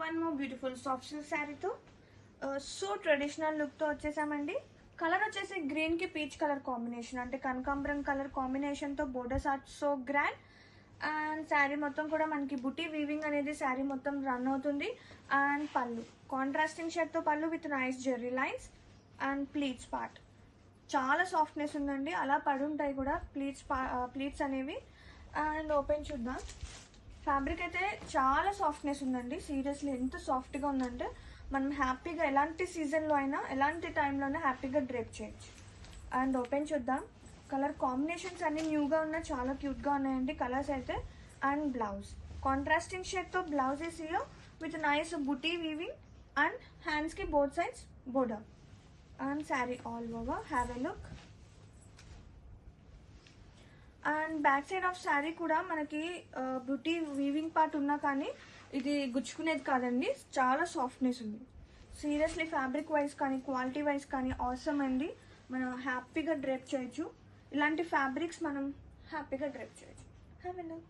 One more beautiful soft silk శారీతో so traditional లుక్తో వచ్చేసామండి. కలర్ వచ్చేసి గ్రీన్కి పీచ్ కలర్ కాంబినేషన్, అంటే కనకాంబరం కలర్ కాంబినేషన్తో borders are so grand. And sari మొత్తం కూడా మనకి బుటీ వీవింగ్ అనేది శారీ మొత్తం రన్ అవుతుంది. అండ్ పళ్ళు కాంట్రాస్టింగ్ షేడ్తో పళ్ళు with nice Jerry lines and pleats part. చాలా సాఫ్ట్నెస్ ఉందండి, అలా పడుంటాయి కూడా ప్లీట్స్ అనేవి. అండ్ ఓపెన్ చూద్దాం. ఫ్యాబ్రిక్ అయితే చాలా సాఫ్ట్నెస్ ఉందండి, సీరియస్లీ ఎంత సాఫ్ట్గా ఉందంటే మనం హ్యాపీగా ఎలాంటి సీజన్లో అయినా ఎలాంటి టైంలో అయినా హ్యాపీగా డ్రేప్ చేయొచ్చు. అండ్ ఓపెన్ చూద్దాం. కలర్ కాంబినేషన్స్ అన్ని న్యూగా ఉన్నాయి, చాలా క్యూట్గా ఉన్నాయండి కలర్స్ అయితే. అండ్ బ్లౌజ్ కాంట్రాస్టింగ్ షేడ్తో బ్లౌజ్ వేసియో విత్ నైస్ బుటీ వీవింగ్ అండ్ హ్యాండ్స్కి both sides border. And sari all over have a look. And back side of sari కూడా మనకి బుటీ వీవింగ్ పార్ట్ ఉన్నా కానీ ఇది గుచ్చుకునేది కాదండి, చాలా సాఫ్ట్నెస్ ఉంది. సీరియస్లీ ఫ్యాబ్రిక్ వైజ్ కానీ క్వాలిటీ వైజ్ కానీ ఆసమ్ అండి. మనం హ్యాపీగా డ్రేప్ చేయొచ్చు, ఇలాంటి ఫ్యాబ్రిక్స్ మనం హ్యాపీగా డ్రేప్ చేయొచ్చు. Have a look.